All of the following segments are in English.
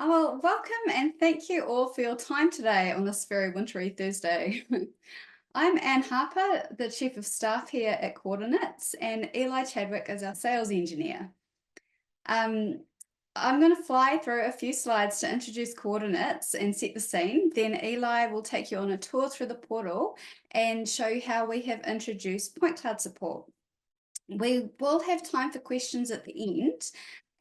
Oh, welcome and thank you all for your time today on this very wintry Thursday. I'm Anne Harper, the Chief of Staff here at Coordinates, and Eli Chadwick is our sales engineer. Um, I'm going to fly through a few slides to introduce Coordinates and set the scene. Then Eli will take you on a tour through the portal and show you how we have introduced point cloud support. We will have time for questions at the end,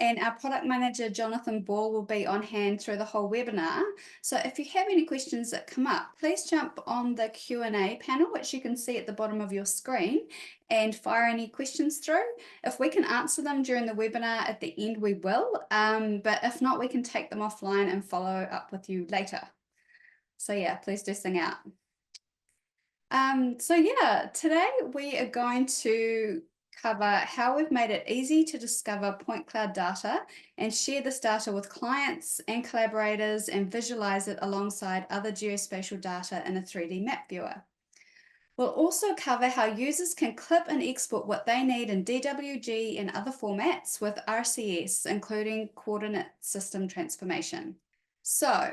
and our product manager, Jonathan Ball, will be on hand through the whole webinar. So if you have any questions that come up, please jump on the Q&A panel, which you can see at the bottom of your screen, and fire any questions through. If we can answer them during the webinar at the end, we will, but if not, we can take them offline and follow up with you later. So yeah, please do sing out. Today we are going to cover how we've made it easy to discover point cloud data and share this data with clients and collaborators and visualize it alongside other geospatial data in a 3D map viewer. We'll also cover how users can clip and export what they need in DWG and other formats with RCS, including coordinate system transformation. So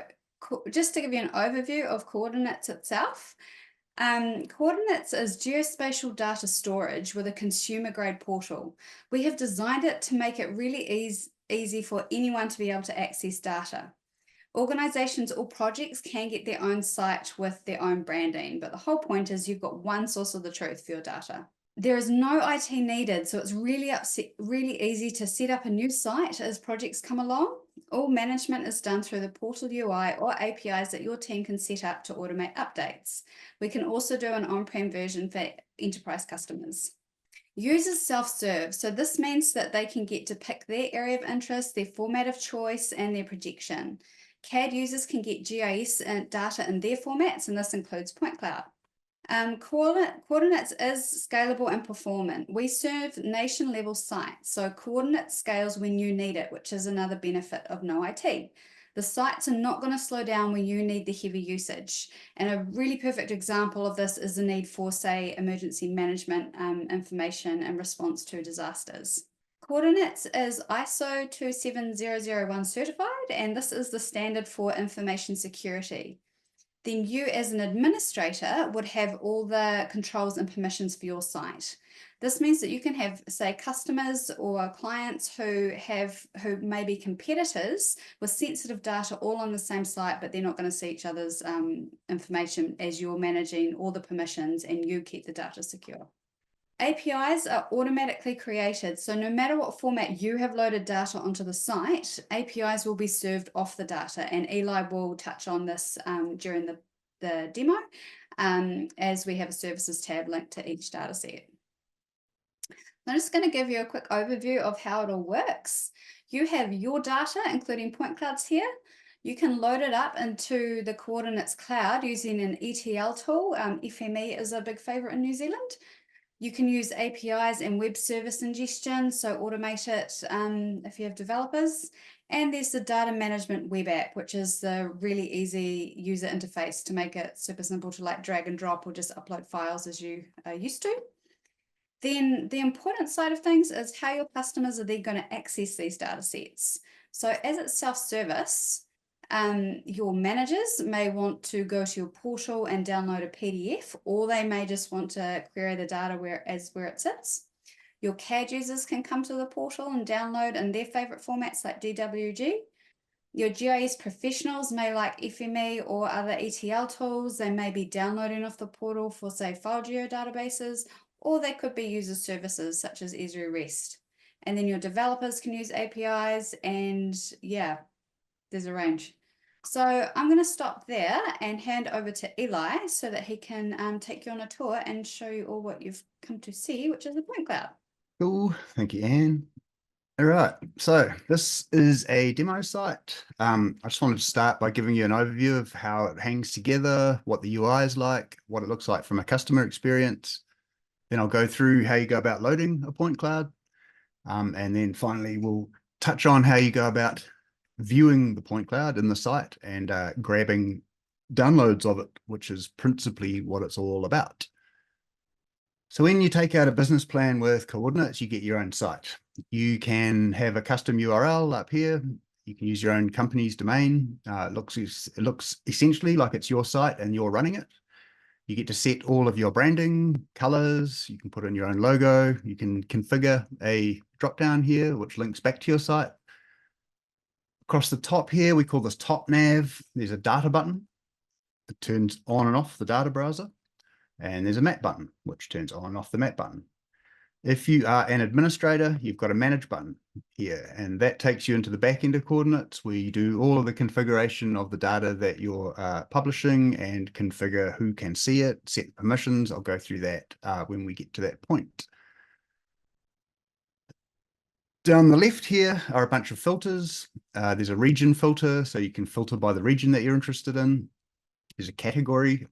just to give you an overview of Coordinates itself, Coordinates is geospatial data storage with a consumer-grade portal. We have designed it to make it really easy for anyone to be able to access data. Organizations or projects can get their own site with their own branding, but the whole point is you've got one source of the truth for your data. There is no IT needed, so it's really easy to set up a new site as projects come along. All management is done through the portal UI or APIs that your team can set up to automate updates. We can also do an on-prem version for enterprise customers. Users self-serve, so this means that they can get to pick their area of interest, their format of choice, and their projection. CAD users can get GIS data in their formats, and this includes point cloud. Coordinates is scalable and performant. We serve nation-level sites, so Coordinates scales when you need it, which is another benefit of no IT. The sites are not going to slow down when you need the heavy usage. And a really perfect example of this is the need for, say, emergency management information in response to disasters. Coordinates is ISO 27001 certified, and this is the standard for information security. Then you as an administrator would have all the controls and permissions for your site. This means that you can have, say, customers or clients who may be competitors with sensitive data all on the same site, but they're not going to see each other's information as you're managing all the permissions and you keep the data secure. APIs are automatically created, so no matter what format you have loaded data onto the site, APIs will be served off the data, and Eli will touch on this during the demo as we have a services tab linked to each data set. I'm just going to give you a quick overview of how it all works. You have your data, including point clouds here. You can load it up into the Coordinates cloud using an ETL tool. FME is a big favorite in New Zealand. You can use APIs and web service ingestion, so automate it if you have developers. And there's the data management web app, which is the really easy user interface to make it super simple to like drag and drop or just upload files as you are used to. Then the important side of things is how your customers are then going to access these data sets. So as it's self-service, your managers may want to go to your portal and download a PDF, or they may just want to query the data where it sits. Your CAD users can come to the portal and download in their favorite formats like DWG. Your GIS professionals may like FME or other ETL tools. They may be downloading off the portal for, say, file geo databases, or they could be user services such as Esri REST. And then your developers can use APIs, and yeah, there's a range. So I'm going to stop there and hand over to Eli so that he can take you on a tour and show you all what you've come to see, which is the point cloud. Cool. Thank you, Anne. All right. So this is a demo site. I just wanted to start by giving you an overview of how it hangs together, what the UI is like, what it looks like from a customer experience. Then I'll go through how you go about loading a point cloud. And then finally, we'll touch on how you go about viewing the point cloud in the site and grabbing downloads of it, which is principally what it's all about. So when you take out a business plan with Coordinates, you get your own site. You can have a custom URL up here. You can use your own company's domain. It looks essentially like it's your site and you're running it. You get to set all of your branding, colors. You can put in your own logo. You can configure a drop down here, which links back to your site. Across the top here, we call this top nav. There's a data button that turns on and off the data browser. And there's a map button, which turns on and off the map button. If you are an administrator, you've got a manage button here, and that takes you into the back end of Coordinates, where you do all of the configuration of the data that you're publishing and configure who can see it, set permissions. I'll go through that when we get to that point. Down the left here are a bunch of filters. There's a region filter, so you can filter by the region that you're interested in. There's a category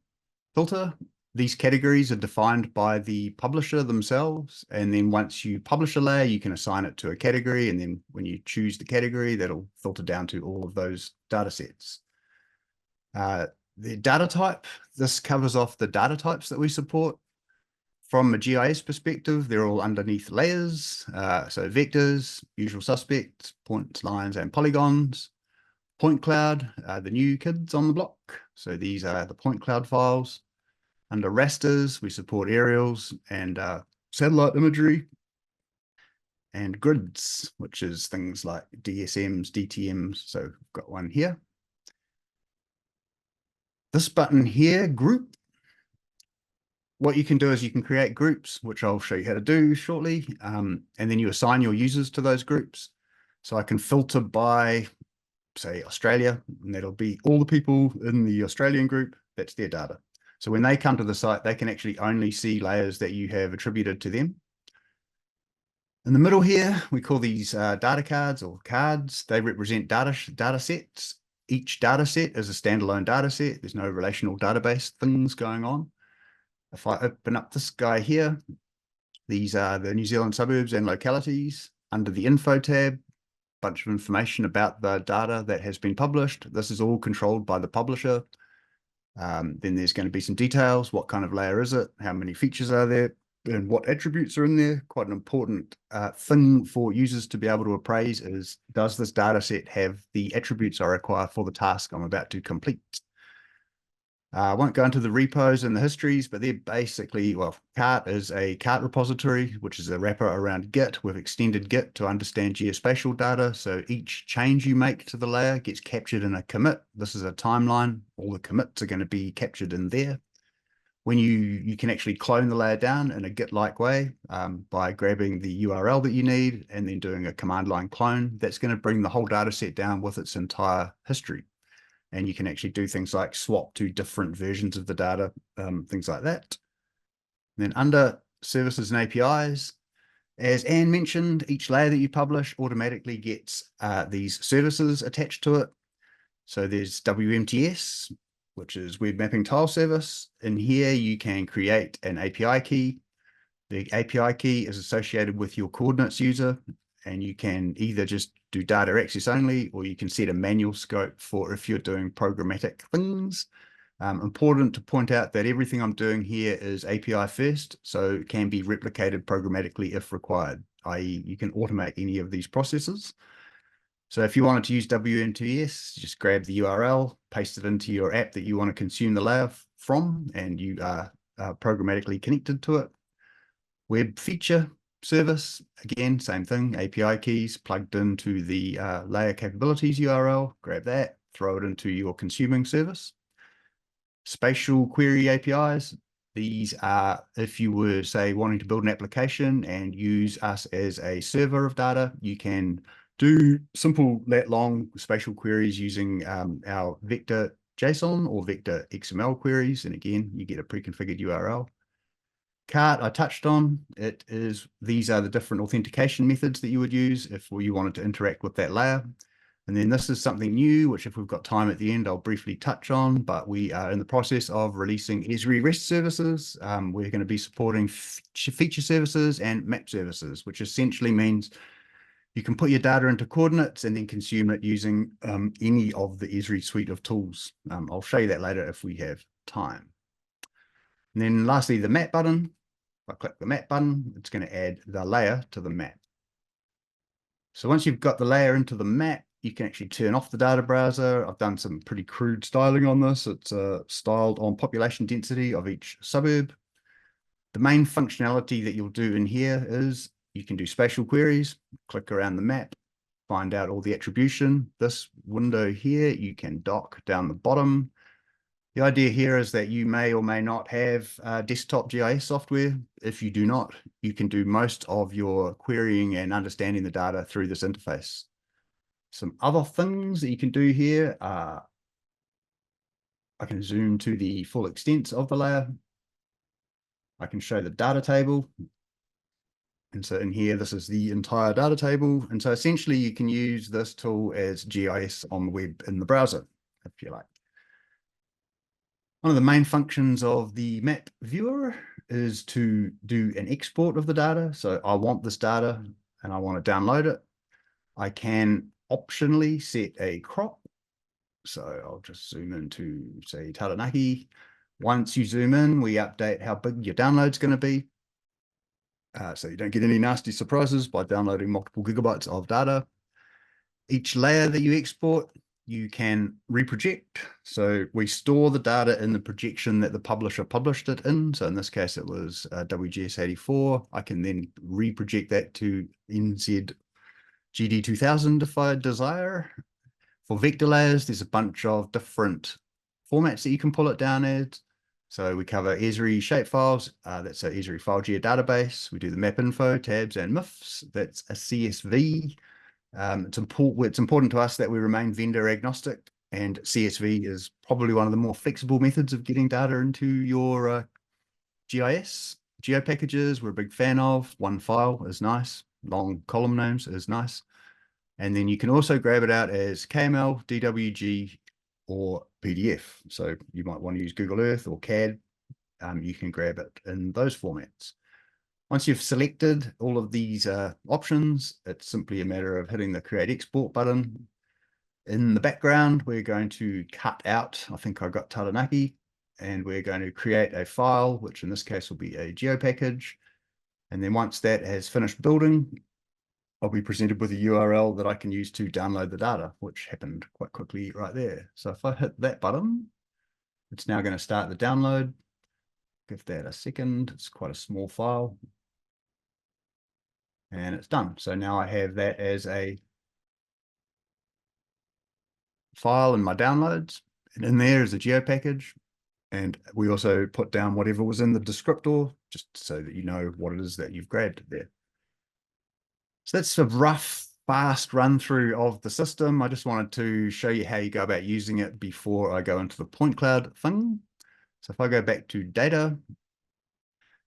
filter. These categories are defined by the publisher themselves. And then once you publish a layer, you can assign it to a category. And then when you choose the category, that'll filter down to all of those data sets. The data type, this covers off the data types that we support. From a GIS perspective, they're all underneath layers. So vectors, usual suspects, points, lines, and polygons. Point cloud, the new kids on the block. So these are the point cloud files. Under rasters, we support aerials and satellite imagery, and grids, which is things like DSMs, DTMs. So we've got one here. This button here, group, what you can do is you can create groups, which I'll show you how to do shortly. And then you assign your users to those groups. So I can filter by, say, Australia, and that'll be all the people in the Australian group. That's their data. So when they come to the site, they can actually only see layers that you have attributed to them. In the middle here, we call these data cards or cards. They represent data sets. Each data set is a standalone data set. There's no relational database things going on. If I open up this guy here, these are the New Zealand suburbs and localities. Under the info tab, bunch of information about the data that has been published. This is all controlled by the publisher. Then there's going to be some details. What kind of layer is it? How many features are there? And what attributes are in there? Quite an important thing for users to be able to appraise is, does this data set have the attributes I require for the task I'm about to complete? I won't go into the repos and the histories, but they're basically, well, cart is a cart repository, which is a wrapper around Git with extended Git to understand geospatial data. So each change you make to the layer gets captured in a commit. This is a timeline. All the commits are going to be captured in there. When you can actually clone the layer down in a Git-like way by grabbing the URL that you need and then doing a command line clone. That's going to bring the whole data set down with its entire history. And you can actually do things like swap to different versions of the data, things like that. And then under services and APIs, as Anne mentioned, each layer that you publish automatically gets these services attached to it. So there's WMTS, which is Web Mapping Tile Service. In here, you can create an API key. The API key is associated with your coordinates user, and you can either just do data access only, or you can set a manual scope for if you're doing programmatic things. Important to point out that everything I'm doing here is API first, so it can be replicated programmatically if required, i.e. you can automate any of these processes. So if you wanted to use WMTS, just grab the URL, paste it into your app that you want to consume the layer from, and you are programmatically connected to it. Web feature service, again, same thing, API keys plugged into the layer capabilities URL, grab that, throw it into your consuming service. Spatial query APIs, these are if you were, say, wanting to build an application and use us as a server of data, you can do simple lat-long spatial queries using our vector JSON or vector XML queries. And again, you get a pre-configured URL. Cart I touched on, these are the different authentication methods that you would use if you wanted to interact with that layer. And then this is something new, which if we've got time at the end, I'll briefly touch on, but we are in the process of releasing Esri REST services. We're going to be supporting feature services and map services, which essentially means you can put your data into coordinates and then consume it using any of the Esri suite of tools. I'll show you that later if we have time. And then lastly, the map button. If I click the map button, it's going to add the layer to the map. So once you've got the layer into the map, you can actually turn off the data browser. I've done some pretty crude styling on this. It's styled on population density of each suburb. The main functionality that you'll do in here is you can do spatial queries, click around the map, find out all the attribution. This window here, you can dock down the bottom. The idea here is that you may or may not have desktop GIS software. If you do not, you can do most of your querying and understanding the data through this interface. Some other things that you can do here are, I can zoom to the full extent of the layer. I can show the data table. And so in here, this is the entire data table. And so essentially you can use this tool as GIS on the web in the browser, if you like. One of the main functions of the map viewer is to do an export of the data. So I want this data and I want to download it. I can optionally set a crop. So I'll just zoom into, say, Taranaki. Once you zoom in, we update how big your download's going to be. So you don't get any nasty surprises by downloading multiple gigabytes of data. Each layer that you export, you can reproject. So we store the data in the projection that the publisher published it in. So in this case, it was WGS84. I can then reproject that to NZ GD2000 if I desire. For vector layers, there's a bunch of different formats that you can pull it down as. So we cover Esri shapefiles. That's a Esri file geodatabase. We do the map info, tabs, and MIFs. That's a CSV. It's important to us that we remain vendor agnostic, and CSV is probably one of the more flexible methods of getting data into your GIS. Geo packages, we're a big fan of. One file is nice. Long column names is nice. And then you can also grab it out as KML, DWG, or PDF. So you might want to use Google Earth or CAD. You can grab it in those formats. Once you've selected all of these options, it's simply a matter of hitting the Create Export button. In the background, we're going to cut out, I think I got Taranaki, and we're going to create a file, which in this case will be a geo package. And then once that has finished building, I'll be presented with a URL that I can use to download the data, which happened quite quickly right there. So if I hit that button, it's now going to start the download. Give that a second. It's quite a small file. And it's done. So now I have that as a file in my downloads. And in there is a geo package. And we also put down whatever was in the descriptor, just so that you know what it is that you've grabbed there. So that's a rough, fast run through of the system. I just wanted to show you how you go about using it before I go into the point cloud thing. So if I go back to data,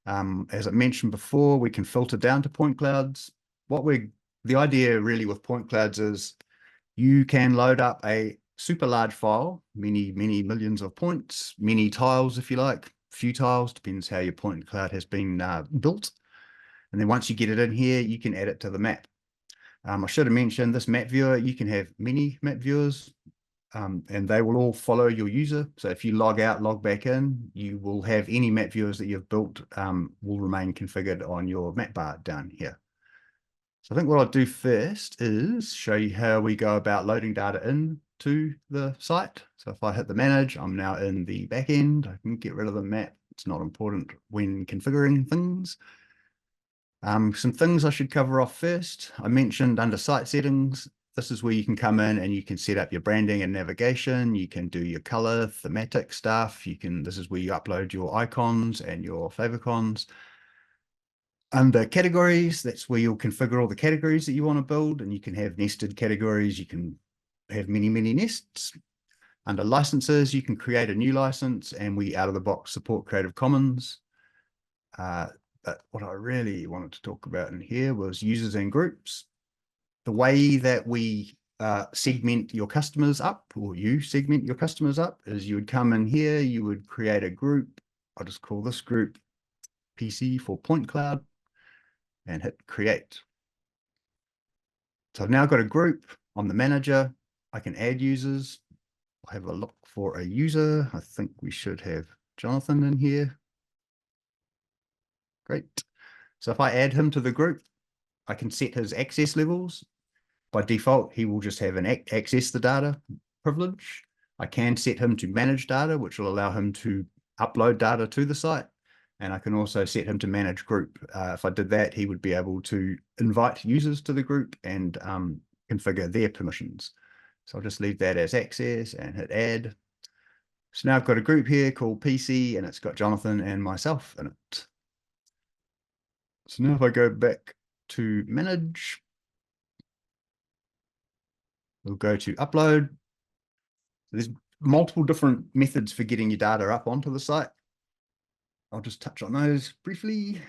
as I mentioned before, we can filter down to point clouds. The idea really with point clouds is you can load up a super large file, many millions of points, many tiles, if you like, few tiles, depends how your point cloud has been built. And then once you get it in here, you can add it to the map. I should have mentioned this map viewer, you can have many map viewers, and they will all follow your user. So if you log out, log back in, you will have any map viewers that you've built will remain configured on your map bar down here. So I think what I'll do first is show you how we go about loading data into the site. So if I hit the manage, I'm now in the back end. I can get rid of the map. It's not important when configuring things. Some things I should cover off first. I mentioned under site settings, this is where you can come in and you can set up your branding and navigation. You can do your color, thematic stuff. This is where you upload your icons and your favicons. Under categories, that's where you'll configure all the categories that you want to build, and you can have nested categories. You can have many nests. Under licenses, you can create a new license, and we out of the box support Creative Commons. But what I really wanted to talk about in here was users and groups. The way that we segment your customers up, or you segment your customers up, is you would come in here, you would create a group. I'll just call this group PC for Point Cloud and hit create. So I've now got a group on the manager. I can add users. I'll have a look for a user. I think we should have Jonathan in here. Great. So if I add him to the group, I can set his access levels. By default, he will just have an access the data privilege. I can set him to manage data, which will allow him to upload data to the site. And I can also set him to manage group. If I did that, he would be able to invite users to the group and configure their permissions. So I'll just leave that as access and hit add. So now I've got a group here called PC, and it's got Jonathan and myself in it. So now if I go back to manage, we'll go to upload. There's multiple different methods for getting your data up onto the site. I'll just touch on those briefly.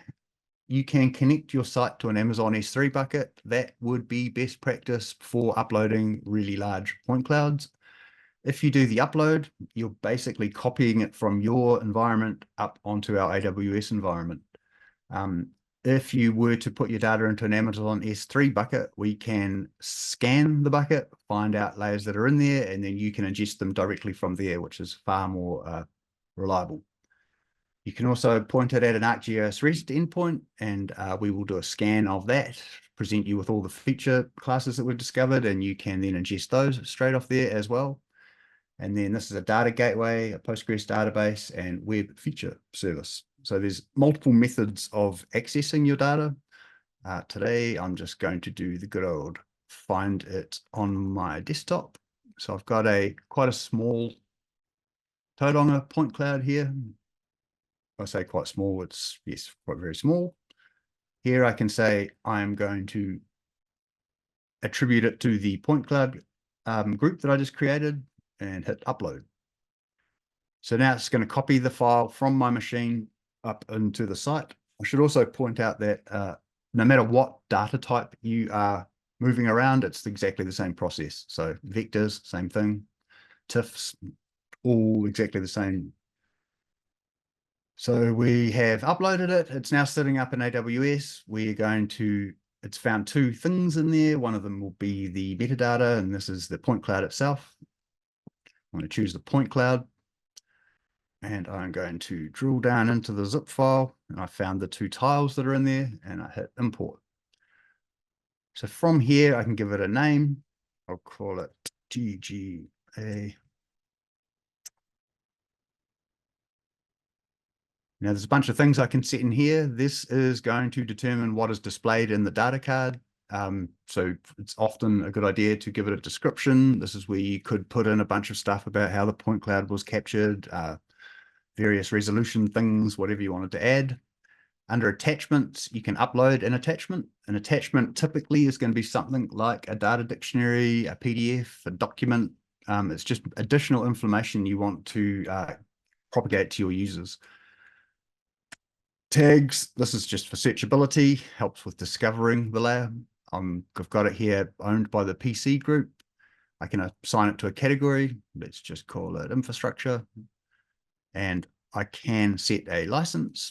You can connect your site to an Amazon S3 bucket. That would be best practice for uploading really large point clouds. If you do the upload, you're basically copying it from your environment up onto our AWS environment. If you were to put your data into an Amazon S3 bucket, we can scan the bucket, find out layers that are in there, and then you can ingest them directly from there, which is far more reliable. You can also point it at an ArcGIS REST endpoint, and we will do a scan of that, present you with all the feature classes that we've discovered, and you can then ingest those straight off there as well. And then this is a data gateway, a Postgres database, and web feature service. So there's multiple methods of accessing your data. Today, I'm just going to do the good old find it on my desktop. So I've got quite a small Tauranga point cloud here. I say quite small, it's, yes, quite very small. Here I can say I'm going to attribute it to the point cloud group that I just created and hit upload. So now it's going to copy the file from my machine up into the site. I should also point out that no matter what data type you are moving around, it's exactly the same process. So vectors, same thing. TIFFs, all exactly the same. So we have uploaded it. It's now sitting up in AWS. It's found two things in there. One of them will be the metadata, and this is the point cloud itself. I'm going to choose the point cloud, and I'm going to drill down into the zip file, and I found the two tiles that are in there, and I hit import. So from here, I can give it a name. I'll call it GGA. Now there's a bunch of things I can set in here. This is going to determine what is displayed in the data card. So it's often a good idea to give it a description. This is where you could put in a bunch of stuff about how the point cloud was captured, various resolution things, whatever you wanted to add. Under attachments, you can upload an attachment. An attachment typically is going to be something like a data dictionary, a PDF, a document. It's just additional information you want to propagate to your users. Tags, this is just for searchability, helps with discovering the layer. I've got it here owned by the PC group. I can assign it to a category. Let's just call it infrastructure. And I can set a license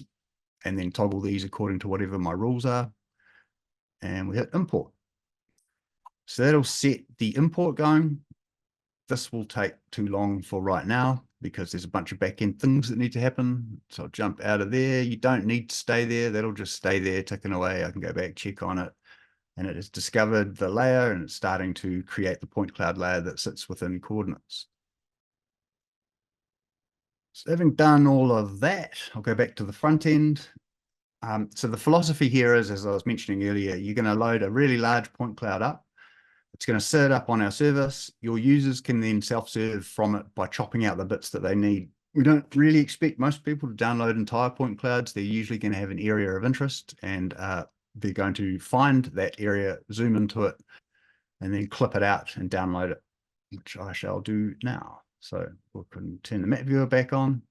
and then toggle these according to whatever my rules are. And we hit import. So that'll set the import going. This will take too long for right now because there's a bunch of back-end things that need to happen. So I'll jump out of there. You don't need to stay there. That'll just stay there ticking away. I can go back, check on it. And it has discovered the layer and it's starting to create the point cloud layer that sits within Koordinates. So having done all of that, I'll go back to the front end. So the philosophy here is, as I was mentioning earlier, you're going to load a really large point cloud up. It's going to sit up on our service. Your users can then self-serve from it by chopping out the bits that they need. We don't really expect most people to download entire point clouds. They're usually going to have an area of interest, and they're going to find that area, zoom into it, and then clip it out and download it, which I shall do now. So we can turn the map viewer back on.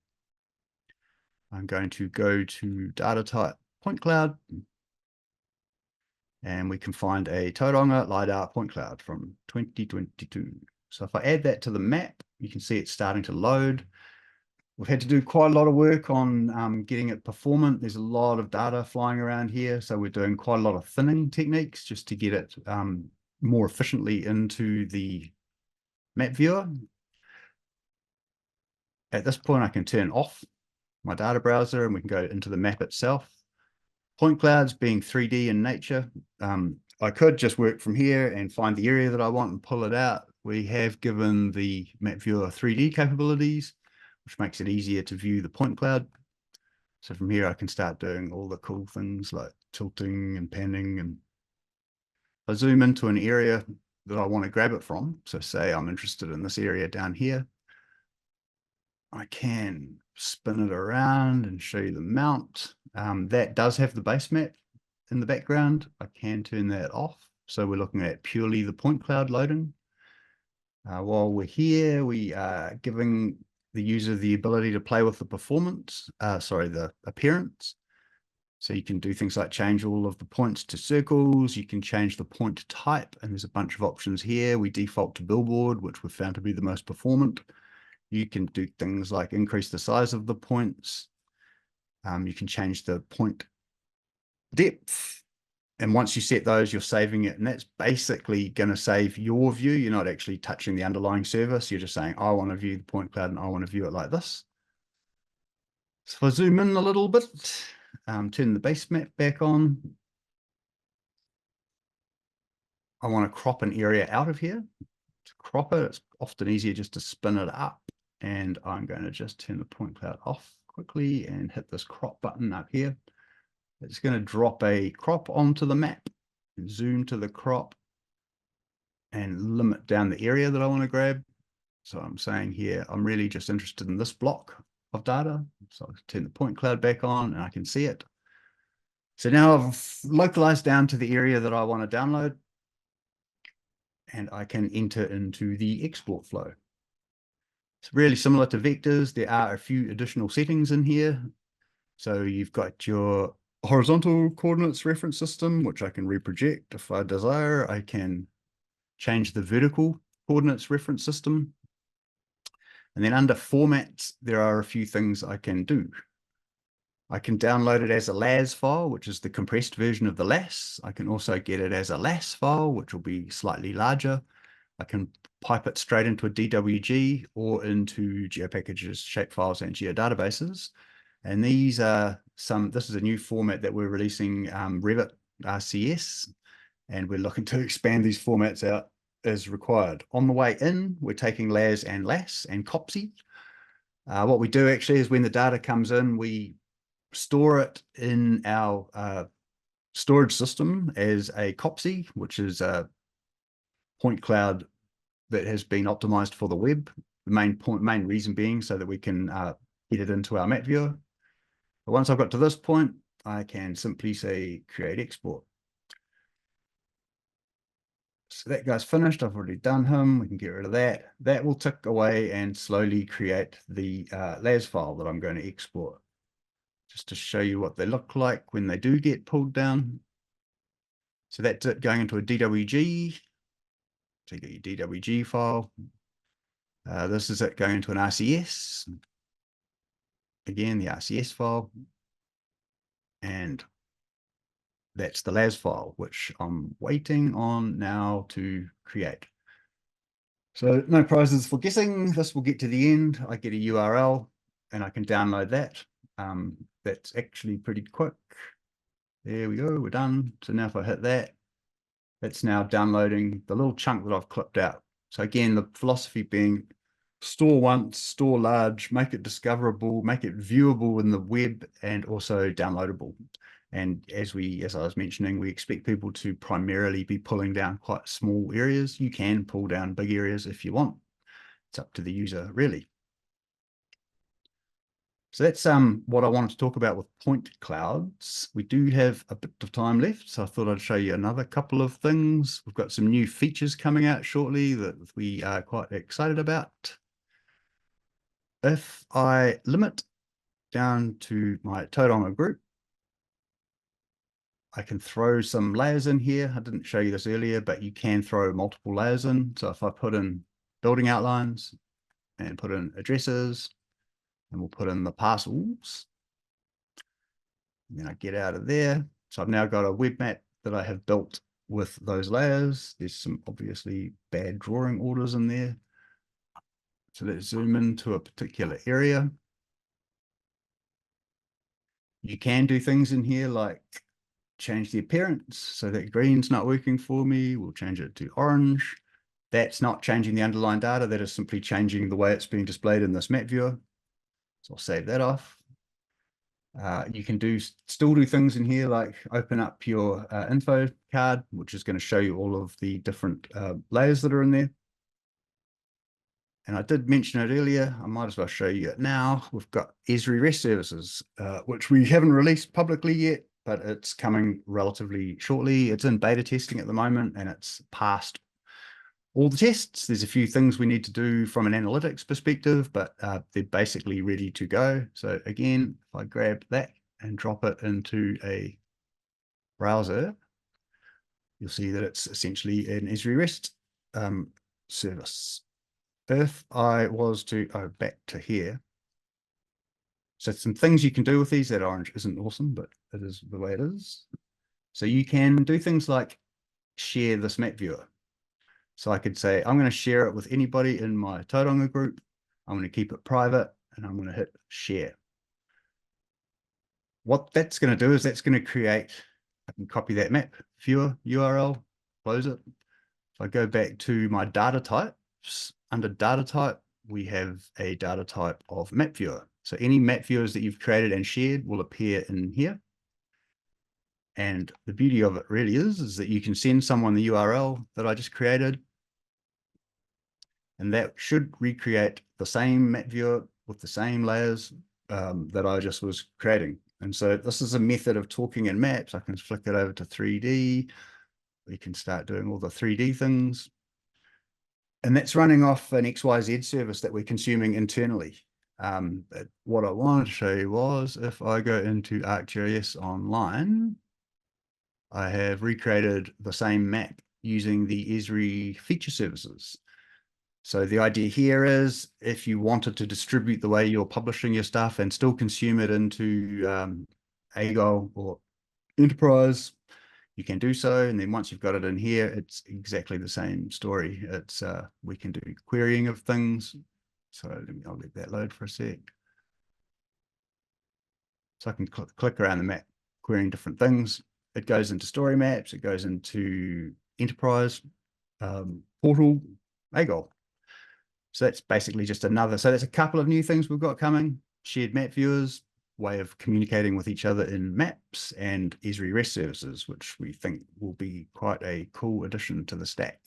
I'm going to go to data type point cloud, and we can find a Tauranga LiDAR point cloud from 2022. So if I add that to the map, you can see it's starting to load. We've had to do quite a lot of work on getting it performant. There's a lot of data flying around here. So we're doing quite a lot of thinning techniques just to get it more efficiently into the map viewer. At this point, I can turn off my data browser and we can go into the map itself. Point clouds being 3D in nature, I could just work from here and find the area that I want and pull it out. We have given the map viewer 3D capabilities, which makes it easier to view the point cloud. So from here, I can start doing all the cool things like tilting and panning. And I zoom into an area that I want to grab it from. So say I'm interested in this area down here. I can spin it around and show you the mount. That does have the base map in the background. I can turn that off. So we're looking at purely the point cloud loading. While we're here, we are giving the user the ability to play with the performance, the appearance. So you can do things like change all of the points to circles. You can change the point type, and there's a bunch of options here. We default to billboard, which we've found to be the most performant. You can do things like increase the size of the points. You can change the point depth. And once you set those, you're saving it. And that's basically going to save your view. You're not actually touching the underlying service. You're just saying, I want to view the point cloud and I want to view it like this. So if I zoom in a little bit, turn the base map back on. I want to crop an area out of here. To crop it, it's often easier just to spin it up. And I'm going to just turn the point cloud off quickly and hit this crop button up here. It's going to drop a crop onto the map, zoom to the crop, and limit down the area that I want to grab. So I'm saying here, I'm really just interested in this block of data. So I'll turn the point cloud back on and I can see it. So now I've localized down to the area that I want to download, and I can enter into the export flow. It's really similar to vectors. There are a few additional settings in here. So you've got your horizontal coordinates reference system, which I can reproject. If I desire, I can change the vertical coordinates reference system. And then under formats, there are a few things I can do. I can download it as a LAS file, which is the compressed version of the LAS. I can also get it as a LAS file, which will be slightly larger. I can pipe it straight into a DWG or into GeoPackages, shapefiles, and geodatabases. And these are this is a new format that we're releasing, Revit RCS, and we're looking to expand these formats out as required. On the way in, we're taking LAS and LAS and COPSI. What we do actually is when the data comes in, we store it in our storage system as a COPSI, which is a point cloud that has been optimized for the web. The main reason being so that we can get it into our map viewer. But once I've got to this point, I can simply say create export. So that guy's finished. I've already done him. We can get rid of that. That will tick away and slowly create the LAS file that I'm going to export. Just to show you what they look like when they do get pulled down. So that's it going into a DWG. So you get your DWG file. This is it going into an RCS. Again, the RCS file. And that's the LAS file, which I'm waiting on now to create. So no prizes for guessing. This will get to the end. I get a URL and I can download that. That's actually pretty quick. There we go, we're done. So now if I hit that, it's now downloading the little chunk that I've clipped out. So again, the philosophy being store once, store large, make it discoverable, make it viewable in the web, and also downloadable. And as I was mentioning, we expect people to primarily be pulling down quite small areas. You can pull down big areas if you want. It's up to the user, really. So that's what I wanted to talk about with point clouds. We do have a bit of time left, so I thought I'd show you another couple of things. We've got some new features coming out shortly that we are quite excited about. If I limit down to my Tauranga group, I can throw some layers in here. I didn't show you this earlier, but you can throw multiple layers in. So if I put in building outlines and put in addresses, and we'll put in the parcels, and then I get out of there. So I've now got a web map that I have built with those layers. There's some obviously bad drawing orders in there. So let's zoom into a particular area. You can do things in here like change the appearance. So that green's not working for me. We'll change it to orange. That's not changing the underlying data. That is simply changing the way it's being displayed in this map viewer. So I'll save that off. You can still do things in here like open up your info card, which is going to show you all of the different layers that are in there. And I did mention it earlier, I might as well show you it now. We've got Esri REST services, which we haven't released publicly yet, but it's coming relatively shortly. It's in beta testing at the moment, and it's passed all the tests. There's a few things we need to do from an analytics perspective, but they're basically ready to go. So again, if I grab that and drop it into a browser, you'll see that it's essentially an Esri REST service. If I was to go back to here, so some things you can do with these. That orange isn't awesome, but it is the way it is. So you can do things like share this map viewer. So I could say, I'm going to share it with anybody in my Tauranga group. I'm going to keep it private, and I'm going to hit share. What that's going to do is that's going to create, I can copy that map viewer URL, close it. If I go back to my data types, under data type, we have a data type of map viewer. So any map viewers that you've created and shared will appear in here. And the beauty of it really is that you can send someone the URL that I just created, and that should recreate the same map viewer with the same layers that I just was creating. And so this is a method of talking in maps. I can flick it over to 3D. We can start doing all the 3D things. And that's running off an XYZ service that we're consuming internally. What I wanted to show you was if I go into ArcGIS Online, I have recreated the same map using the Esri feature services. So the idea here is if you wanted to distribute the way you're publishing your stuff and still consume it into AGOL or Enterprise, you can do so. And then once you've got it in here, it's exactly the same story. It's we can do querying of things. So I'll let that load for a sec. So I can click around the map, querying different things. It goes into story maps. It goes into Enterprise, Portal, AGOL. So that's basically just another. So there's a couple of new things we've got coming. Shared map viewers, way of communicating with each other in maps, and Esri REST services, which we think will be quite a cool addition to the stack.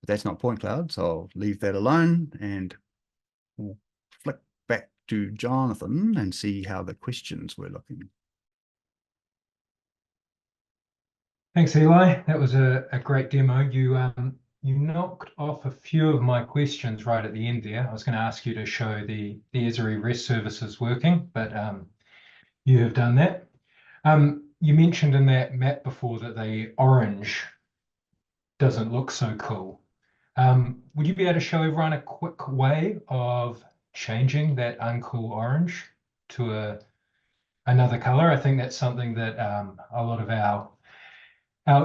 But that's not point cloud, so I'll leave that alone, and we'll flick back to Jonathan and see how the questions were looking. Thanks, Eli. That was a great demo. You knocked off a few of my questions right at the end there. I was going to ask you to show the Esri REST services working, but you have done that. You mentioned in that map before that the orange doesn't look so cool. Would you be able to show everyone a quick way of changing that uncool orange to another color? I think that's something that a lot of our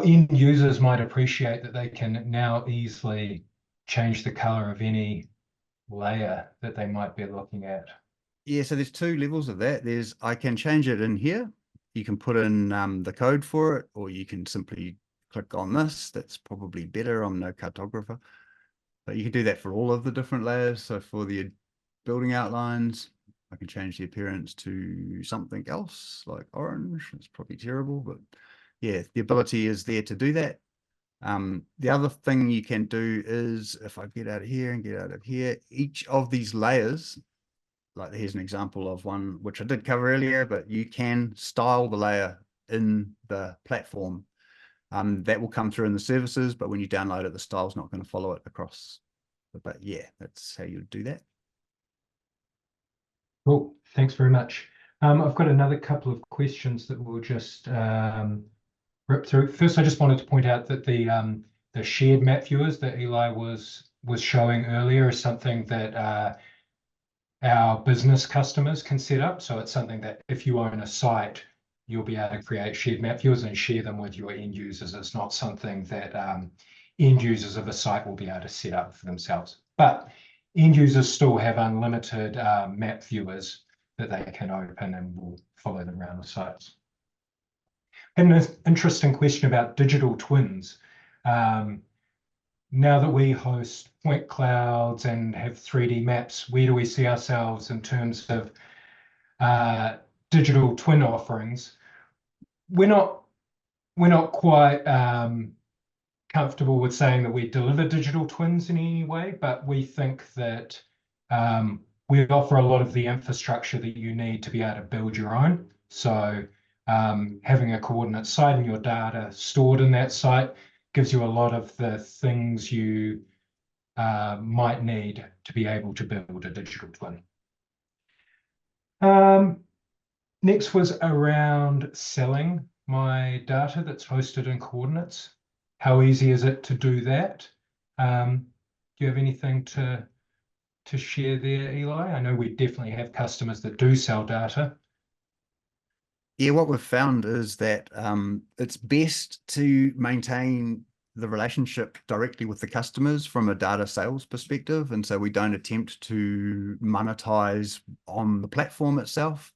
end users might appreciate, that they can now easily change the color of any layer that they might be looking at. Yeah, so there's two levels of that. There's, I can change it in here. You can put in the code for it, or you can simply click on this. That's probably better. I'm no cartographer, but you can do that for all of the different layers. So for the building outlines, I can change the appearance to something else like orange. It's probably terrible, but yeah, the ability is there to do that. The other thing you can do is, if I get out of here and get out of here, each of these layers, like here's an example of one which I did cover earlier, but you can style the layer in the platform. That will come through in the services, but when you download it, the style's not going to follow it across. But yeah, that's how you do that. Cool, thanks very much. I've got another couple of questions that we'll just rip through. First, I just wanted to point out that the shared map viewers that Eli was showing earlier is something that our business customers can set up. So it's something that if you own a site, you'll be able to create shared map viewers and share them with your end users. It's not something that end users of a site will be able to set up for themselves. But end users still have unlimited map viewers that they can open, and will follow them around the sites. And an interesting question about digital twins. Now that we host point clouds and have 3D maps, where do we see ourselves in terms of digital twin offerings? We're not quite comfortable with saying that we deliver digital twins in any way, but we think that we offer a lot of the infrastructure that you need to be able to build your own. So having a coordinate site and your data stored in that site gives you a lot of the things you might need to be able to build a digital twin. Next was around selling my data that's hosted in Koordinates. How easy is it to do that? Do you have anything to share there, Eli? I know we definitely have customers that do sell data. Yeah, what we've found is that it's best to maintain the relationship directly with the customers from a data sales perspective. And so we don't attempt to monetize on the platform itself.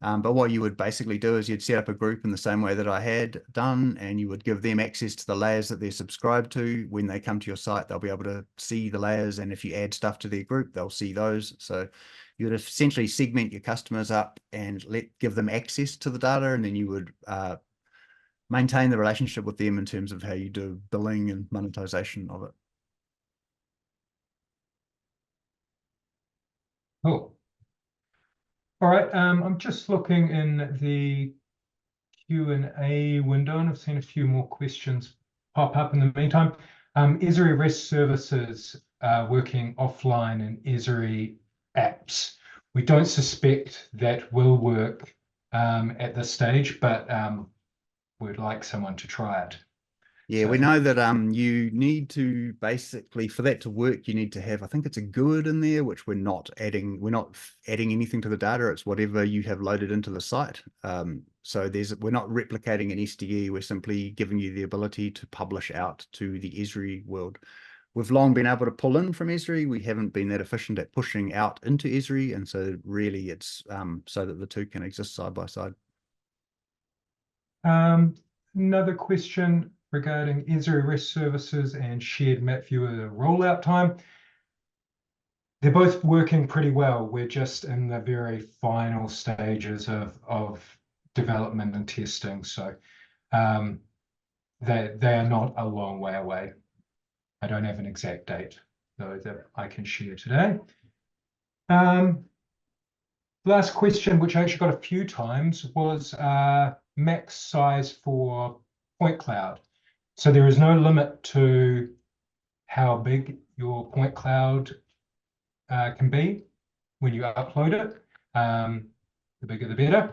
But what you would basically do is you'd set up a group in the same way that I had done, and you would give them access to the layers that they're subscribed to. When they come to your site, they'll be able to see the layers, and if you add stuff to their group, they'll see those. So you would essentially segment your customers up and give them access to the data, and then you would maintain the relationship with them in terms of how you do billing and monetization of it. Cool. All right, I'm just looking in the Q&A window, and I've seen a few more questions pop up in the meantime. Esri REST services working offline in Esri apps. We don't suspect that will work at this stage, but we'd like someone to try it. Yeah, So, we know that you need to basically, for that to work, you need to have, I think it's a GUID in there, which we're not adding anything to the data. It's whatever you have loaded into the site. So we're not replicating an SDE, we're simply giving you the ability to publish out to the Esri world. We've long been able to pull in from Esri. We haven't been that efficient at pushing out into Esri. And so really it's so that the two can exist side by side. another question regarding Esri REST services and shared map viewer rollout time. They're both working pretty well. We're just in the very final stages of development and testing. So they are not a long way away. I don't have an exact date, though, that I can share today. Last question, which I actually got a few times, was max size for point cloud. So there is no limit to how big your point cloud can be when you upload it. The bigger, the better.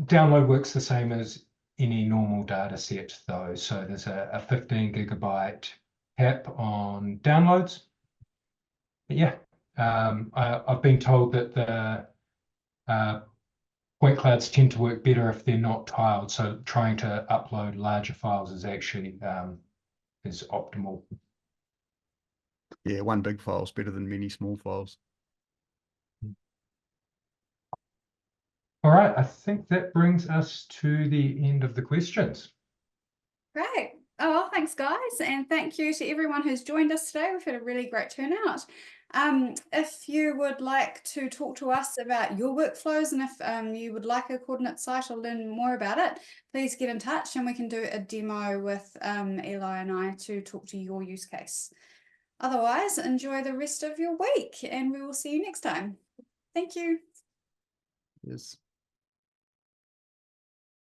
Download works the same as any normal data set, though. So there's a 15 gigabyte cap on downloads. But yeah, I've been told that the point clouds tend to work better if they're not tiled. So trying to upload larger files is actually is optimal. Yeah, one big file is better than many small files. All right, I think that brings us to the end of the questions. Great. Oh, well, thanks, guys. And thank you to everyone who's joined us today. We've had a really great turnout. If you would like to talk to us about your workflows, and if you would like a coordinate site or learn more about it, please get in touch and we can do a demo with Eli and I to talk to your use case. Otherwise, enjoy the rest of your week and we will see you next time. Thank you. Yes.